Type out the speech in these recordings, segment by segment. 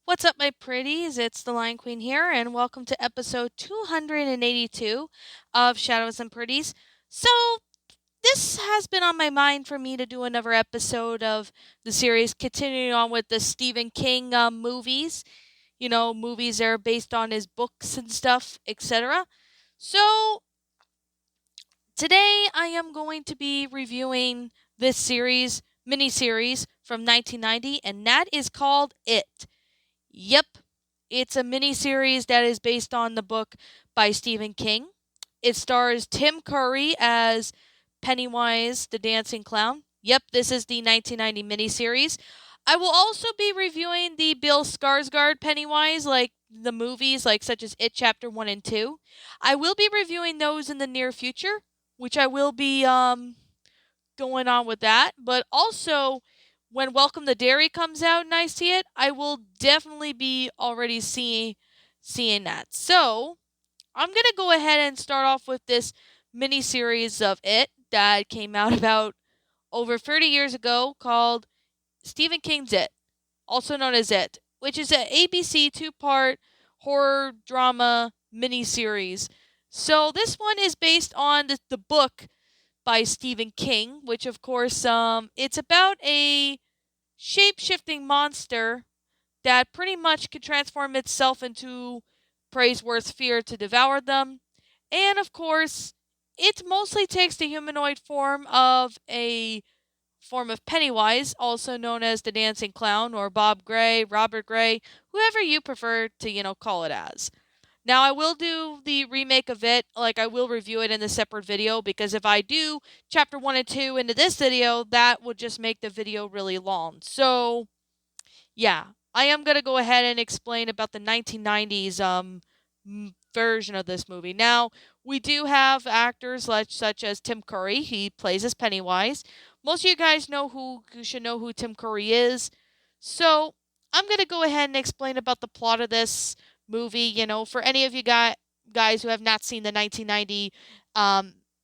What's up, my pretties? It's the Lion Queen here, and welcome to episode 282 of Shadows and Pretties. So, this has been on my mind for me to do another episode of the series, continuing on with the Stephen King movies. Movies that are based on his books and stuff, etc. So, today I am going to be reviewing this miniseries from 1990, and that is called It. Yep, it's a miniseries that is based on the book by Stephen King. It stars Tim Curry as Pennywise the Dancing Clown. Yep, this is the 1990 miniseries. I will also be reviewing the Bill Skarsgård Pennywise, like the movies, like such as It Chapter 1 and 2. I will be reviewing those in the near future, which I will be going on with that. But also, when Welcome to Derry comes out and I see it, I will definitely be already seeing that. So I'm gonna go ahead and start off with this mini series of It that came out about over 30 years ago, called Stephen King's It, also known as It, which is an ABC two-part horror drama mini series. So this one is based on the book by Stephen King, which of course it's about a shape-shifting monster that pretty much can transform itself into praiseworthy fear to devour them. And of course, it mostly takes the humanoid form of Pennywise, also known as the Dancing Clown or Bob Gray, Robert Gray, whoever you prefer to, call it as. Now, I will do the remake of it, like I will review it in a separate video, because if I do chapter 1 and 2 into this video, that would just make the video really long. So, yeah, I am going to go ahead and explain about the 1990s version of this movie. Now, we do have actors such as Tim Curry. He plays as Pennywise. Most of you guys should know who Tim Curry is. So, I'm going to go ahead and explain about the plot of this movie, for any of you guys who have not seen the 1990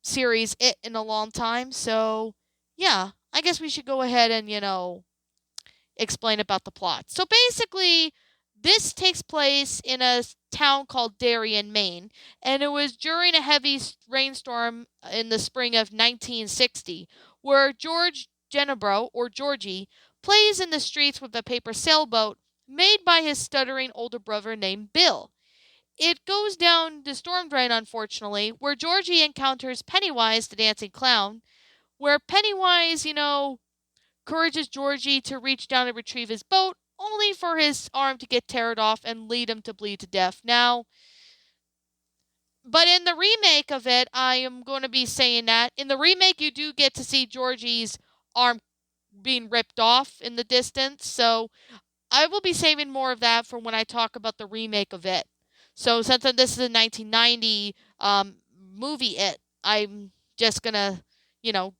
series It in a long time. So, yeah, I guess we should go ahead and, explain about the plot. So basically, this takes place in a town called Darien, Maine, and it was during a heavy rainstorm in the spring of 1960, where George Genebro, or Georgie, plays in the streets with a paper sailboat made by his stuttering older brother named Bill. It goes down the storm drain, unfortunately, where Georgie encounters Pennywise, the dancing clown, where Pennywise, encourages Georgie to reach down and retrieve his boat, only for his arm to get teared off and lead him to bleed to death. Now, but in the remake of it, I am going to be saying that in the remake, you do get to see Georgie's arm being ripped off in the distance. So I will be saving more of that for when I talk about the remake of it. So since this is a 1990 movie, I'm just gonna,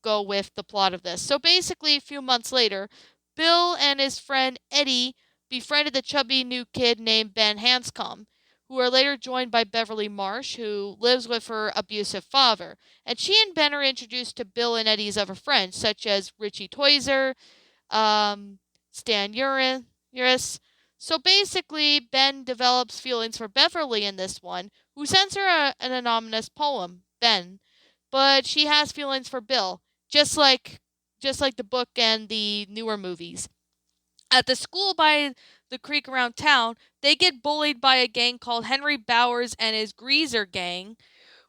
go with the plot of this. So basically, a few months later, Bill and his friend Eddie befriended a chubby new kid named Ben Hanscom, who are later joined by Beverly Marsh, who lives with her abusive father. And she and Ben are introduced to Bill and Eddie's other friends, such as Richie Toiser, Stan Uris. So basically, Ben develops feelings for Beverly in this one, who sends her an anonymous poem, Ben, but she has feelings for Bill, just like the book and the newer movies. At the school by the creek around town, they get bullied by a gang called Henry Bowers and his Greaser Gang,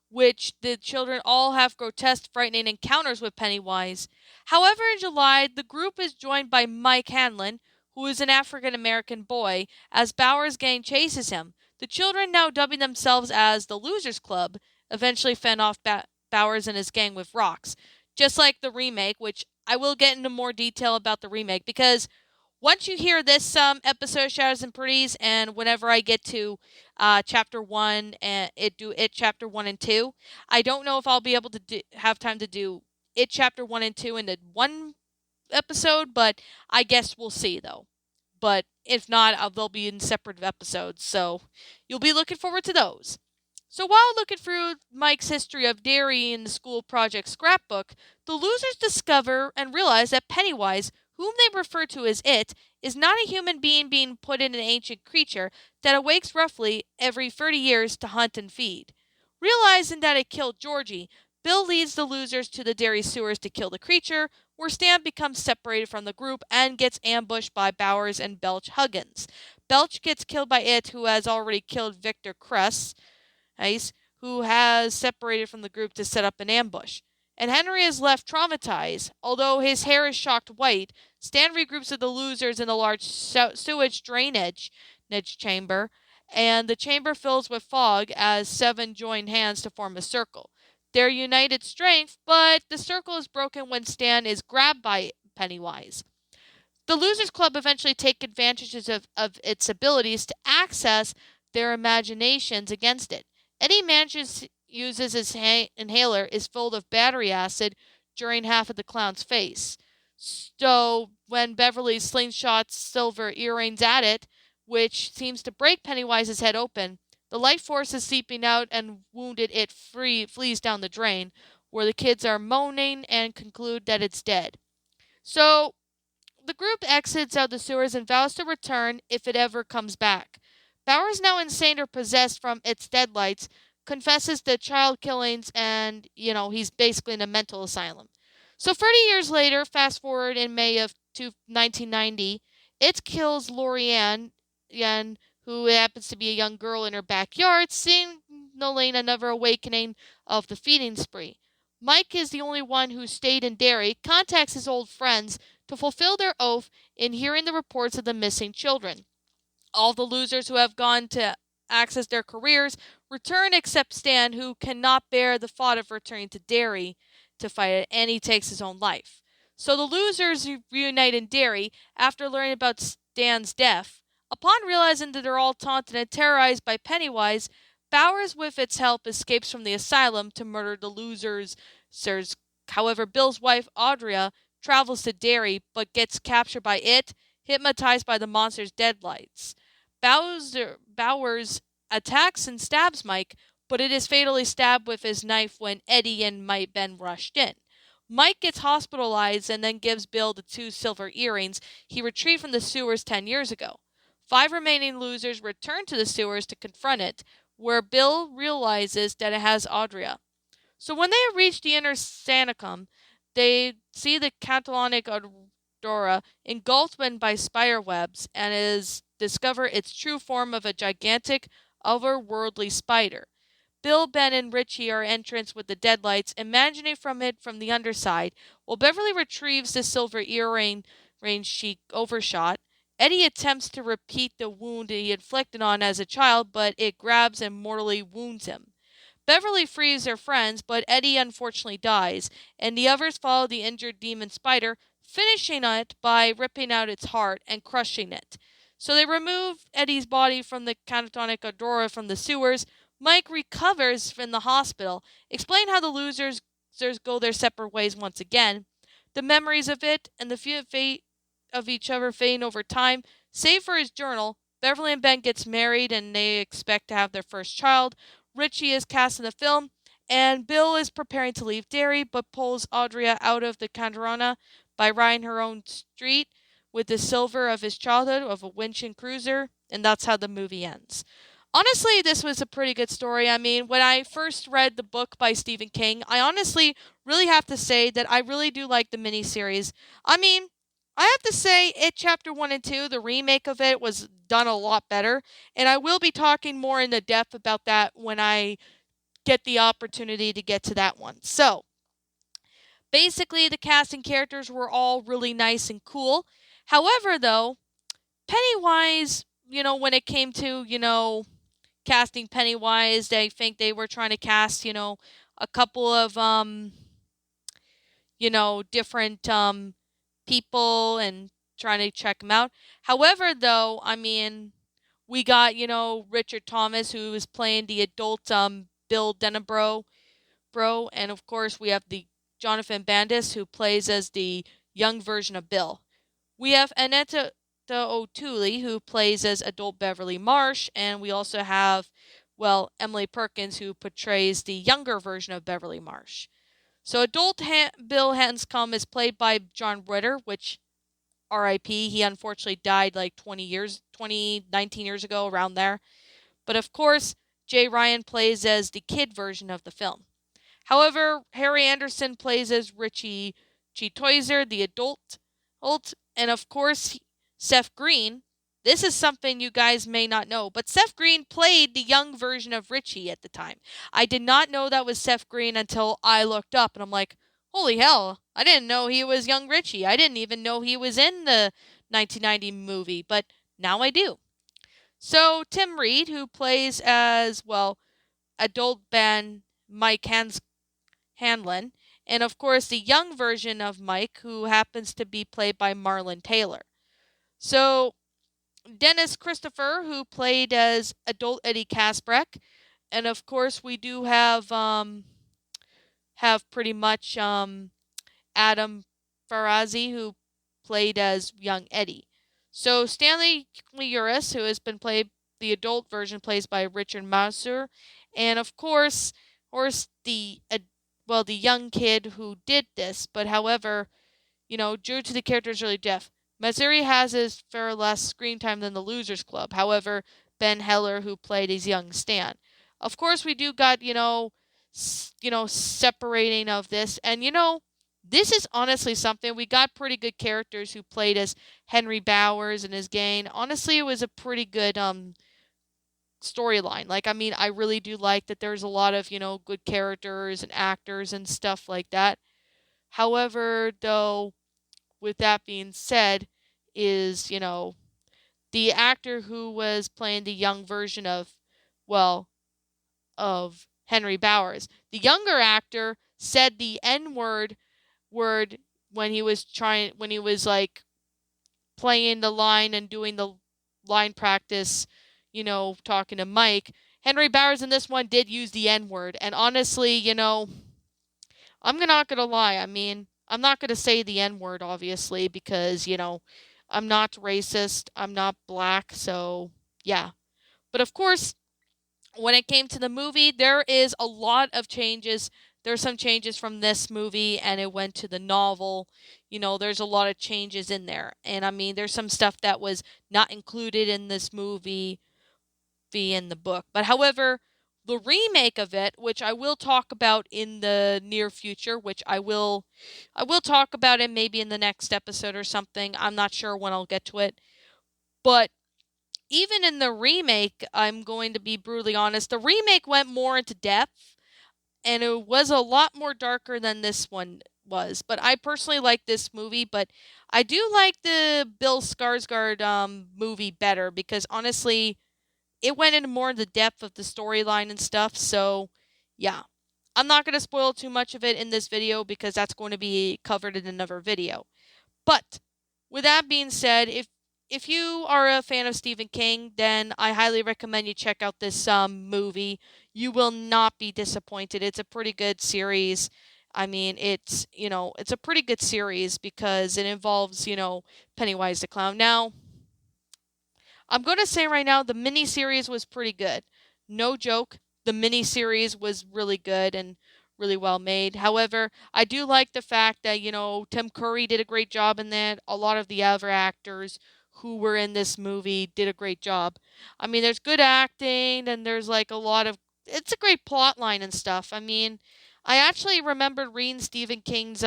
which the children all have grotesque, frightening encounters with Pennywise. However, in July, the group is joined by Mike Hanlon, who is an African American boy, as Bowers' gang chases him. The children, now dubbing themselves as the Losers Club, eventually fend off Bowers and his gang with rocks. Just like the remake, which I will get into more detail about the remake, because once you hear this episode of Shadows and Pretties, and whenever I get to chapter 1 and it chapter 1 and 2, I don't know if I'll be able to have time to do it chapter 1 and 2 in the one episode, but I guess we'll see though. But if not, they'll be in separate episodes, so you'll be looking forward to those. So while looking through Mike's history of dairy in the school project scrapbook, the losers discover and realize that Pennywise, whom they refer to as it, is not a human being put in an ancient creature that awakes roughly every 30 years to hunt and feed. Realizing that it killed Georgie, Bill leads the losers to the dairy sewers to kill the creature, where Stan becomes separated from the group and gets ambushed by Bowers and Belch Huggins. Belch gets killed by it, who has already killed Victor Kress, Ice, who has separated from the group to set up an ambush. And Henry is left traumatized. Although his hair is shocked white, Stan regroups with the losers in the large sewage drainage chamber, and the chamber fills with fog as seven join hands to form a circle. Their united strength, but the circle is broken when Stan is grabbed by Pennywise. The Losers Club eventually take advantages of its abilities to access their imaginations against it. Eddie manages uses his inhaler is filled of battery acid during half of the clown's face. So when Beverly slingshots silver earrings at it, which seems to break Pennywise's head open, the life force is seeping out and wounded it flees down the drain, where the kids are moaning and conclude that it's dead. So the group exits out the sewers and vows to return if it ever comes back. Bowers, now insane or possessed from its deadlights, confesses to child killings and, he's basically in a mental asylum. So 30 years later, fast forward in May of 1990, it kills Lorianne, who happens to be a young girl in her backyard, signaling another awakening of the feeding spree. Mike is the only one who stayed in Derry, contacts his old friends to fulfill their oath in hearing the reports of the missing children. All the losers who have gone to access their careers return except Stan, who cannot bear the thought of returning to Derry to fight it, and he takes his own life. So the losers reunite in Derry after learning about Stan's death. Upon realizing that they're all taunted and terrorized by Pennywise, Bowers, with its help, escapes from the asylum to murder the losers. However, Bill's wife, Audrey, travels to Derry but gets captured by it, hypnotized by the monster's deadlights. Bowers attacks and stabs Mike, but it is fatally stabbed with his knife when Eddie and Mike Ben rushed in. Mike gets hospitalized and then gives Bill the 2 silver earrings he retrieved from the sewers 10 years ago. 5 remaining losers return to the sewers to confront it, where Bill realizes that it has Audrey. So when they reach the inner Santicum, they see the Catalonic Aurora engulfed by spider webs and discover its true form of a gigantic, otherworldly spider. Bill, Ben, and Richie are entrants with the deadlights, imagining from the underside, while Beverly retrieves the silver earring she overshot. Eddie attempts to repeat the wound he inflicted on as a child, but it grabs and mortally wounds him. Beverly frees her friends, but Eddie unfortunately dies, and the others follow the injured demon spider, finishing it by ripping out its heart and crushing it. So they remove Eddie's body from the catatonic Aurora from the sewers. Mike recovers from the hospital, explain how the losers go their separate ways once again. The memories of it and the fate of each other fade over time. Save for his journal, Beverly and Ben gets married and they expect to have their first child. Richie is cast in the film, and Bill is preparing to leave Derry, but pulls Audrey out of the Candarona by riding her own street with the silver of his childhood of a winch and cruiser, and that's how the movie ends. Honestly, this was a pretty good story. I mean, when I first read the book by Stephen King, I honestly really have to say that I really do like the miniseries. I mean, I have to say, It Chapter 1 and 2, the remake of it, was done a lot better. And I will be talking more in the depth about that when I get the opportunity to get to that one. So, basically, the casting characters were all really nice and cool. However, though, Pennywise, when it came to, casting Pennywise, I think they were trying to cast, a couple of, different people and trying to check them out. However, though, I mean, we got, Richard Thomas, who is playing the adult Bill Denebro, and of course we have the Jonathan Bandis, who plays as the young version of Bill. We have Annetta O'Toole, who plays as adult Beverly Marsh, and we also have, Emily Perkins, who portrays the younger version of Beverly Marsh. So adult Bill Hanscom is played by John Ritter, which RIP. He unfortunately died like 19 years ago, around there. But of course, Jay Ryan plays as the kid version of the film. However, Harry Anderson plays as Richie Cheetoiser, the adult, and of course, Seth Green. This is something you guys may not know, but Seth Green played the young version of Richie at the time. I did not know that was Seth Green until I looked up, and I'm like, holy hell, I didn't know he was young Richie. I didn't even know he was in the 1990 movie, but now I do. So, Tim Reed, who plays as, well, adult Ben Mike Hanlon, and of course the young version of Mike, who happens to be played by Marlon Taylor. So Dennis Christopher, who played as adult Eddie Kasprek, and of course we do have pretty much Adam Farazi, who played as young Eddie. So Stanley Uris, who has been played the adult version, plays by Richard Masur, and of course, the young kid who did this. But however, due to the character's early death, Masuri has his far less screen time than the Losers Club. However, Ben Heller, who played his young Stan. Of course, we do got separating of this, and this is honestly something. We got pretty good characters who played as Henry Bowers and his gang. Honestly, it was a pretty good storyline. Like, I mean, I really do like that there's a lot of, good characters and actors and stuff like that. However, though, with that being said, is, the actor who was playing the young version well, of Henry Bowers. The younger actor said the N word when he was like playing the line and doing the line practice, talking to Mike. Henry Bowers in this one did use the N word, and honestly, I'm not gonna lie. I mean, I'm not gonna say the N word, obviously, because I'm not racist. I'm not black, so yeah. But of course, when it came to the movie, there is a lot of changes. There's some changes from this movie, and it went to the novel. There's a lot of changes in there, and I mean, there's some stuff that was not included in this movie be in the book. But however, the remake of it, which I will talk about in the near future, which I will talk about it maybe in the next episode or something. I'm not sure when I'll get to it. But even in the remake, I'm going to be brutally honest, the remake went more into depth and it was a lot more darker than this one was. But I personally like this movie, but I do like the Bill Skarsgård movie better because honestly, it went into more in the depth of the storyline and stuff. So, yeah. I'm not going to spoil too much of it in this video because that's going to be covered in another video. But with that being said, if you are a fan of Stephen King, then I highly recommend you check out this movie. You will not be disappointed. It's a pretty good series. I mean, it's a pretty good series because it involves, Pennywise the Clown. Now, I'm going to say right now the miniseries was pretty good. No joke. The miniseries was really good and really well made. However, I do like the fact that, Tim Curry did a great job in that. A lot of the other actors who were in this movie did a great job. I mean, there's good acting and there's like a lot of it's a great plot line and stuff. I mean, I actually remembered reading Stephen King's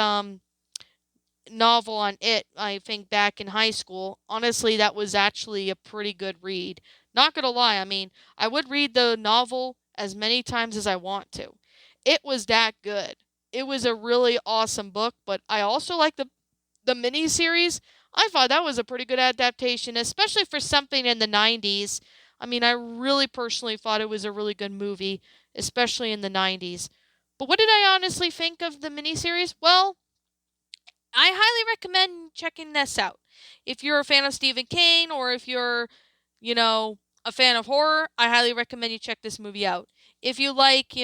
novel on it, I think, back in high school. Honestly, that was actually a pretty good read. Not gonna lie, I mean, I would read the novel as many times as I want to. It was that good. It was a really awesome book, but I also like the miniseries. I thought that was a pretty good adaptation, especially for something in the 90s. I mean, I really personally thought it was a really good movie, especially in the 90s. But what did I honestly think of the miniseries? Well, I highly recommend checking this out. If you're a fan of Stephen King or if you're, a fan of horror, I highly recommend you check this movie out. If you like,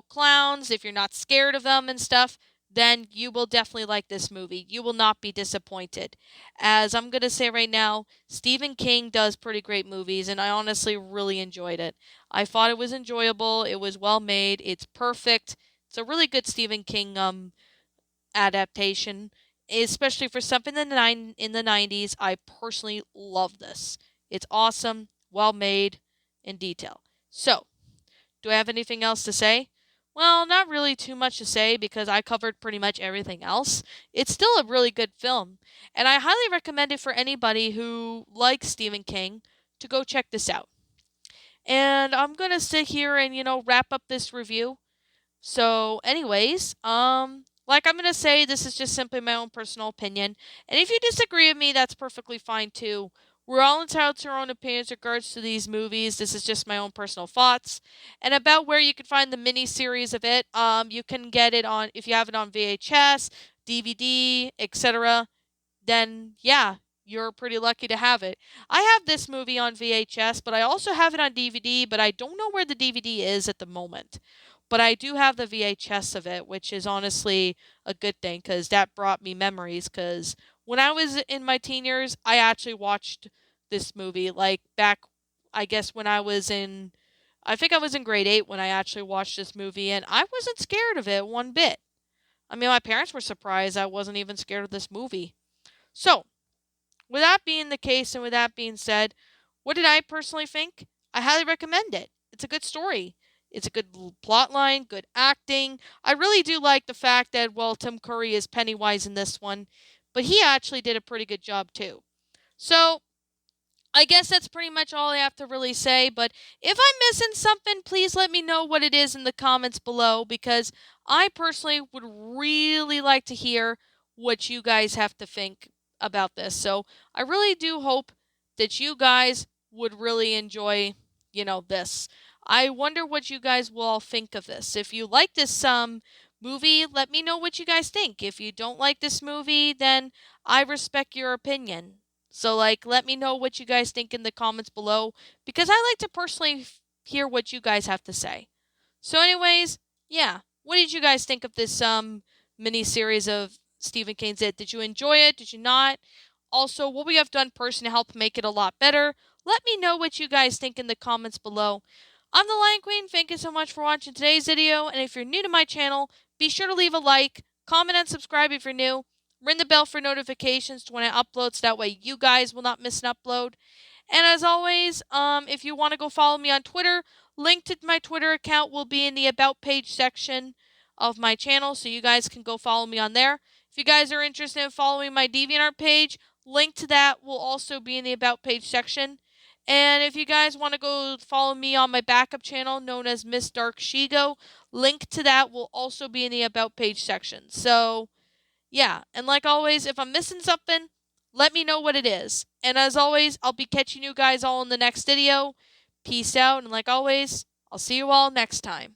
clowns, if you're not scared of them and stuff, then you will definitely like this movie. You will not be disappointed. As I'm going to say right now, Stephen King does pretty great movies, and I honestly really enjoyed it. I thought it was enjoyable, it was well made, it's perfect. It's a really good Stephen King adaptation. especially for something in the 90s. I personally love this. It's awesome, well made, in detail. So, do I have anything else to say? Well, not really too much to say because I covered pretty much everything else. It's still a really good film, and I highly recommend it for anybody who likes Stephen King to go check this out. And I'm going to sit here and, wrap up this review. So, anyways, like I'm gonna say, this is just simply my own personal opinion, and if you disagree with me, that's perfectly fine too. We're all entitled to our own opinions in regards to these movies. This is just my own personal thoughts, and about where you can find the mini series of it. You can get it on if you have it on VHS, DVD, etc. Then yeah, you're pretty lucky to have it. I have this movie on VHS, but I also have it on DVD, but I don't know where the DVD is at the moment. But I do have the VHS of it, which is honestly a good thing because that brought me memories. Because when I was in my teen years, I actually watched this movie. Like back, I guess when I think I was in grade 8 when I actually watched this movie, and I wasn't scared of it one bit. I mean, my parents were surprised I wasn't even scared of this movie. So, with that being the case and with that being said, what did I personally think? I highly recommend it. It's a good story. It's a good plot line, good acting. I really do like the fact that, well, Tim Curry is Pennywise in this one, but he actually did a pretty good job too. So, I guess that's pretty much all I have to really say. But if I'm missing something, please let me know what it is in the comments below because I personally would really like to hear what you guys have to think about this. So I really do hope that you guys would really enjoy, this. I wonder what you guys will all think of this. If you like this movie, let me know what you guys think. If you don't like this movie, then I respect your opinion. So, let me know what you guys think in the comments below because I like to personally hear what you guys have to say. So, anyways, yeah, what did you guys think of this mini series of Stephen King's It? Did you enjoy it? Did you not? Also, what we have done personally to help make it a lot better. Let me know what you guys think in the comments below. I'm the Lion Queen. Thank you so much for watching today's video. And if you're new to my channel, be sure to leave a like, comment, and subscribe if you're new. Ring the bell for notifications to when I upload so that way you guys will not miss an upload. And as always, if you want to go follow me on Twitter, link to my Twitter account will be in the About page section of my channel, so you guys can go follow me on there. If you guys are interested in following my DeviantArt page, link to that will also be in the About page section. And if you guys want to go follow me on my backup channel known as Miss Dark Shigo, link to that will also be in the About page section. So, yeah, and like always, if I'm missing something, let me know what it is. And as always, I'll be catching you guys all in the next video. Peace out, and like always, I'll see you all next time.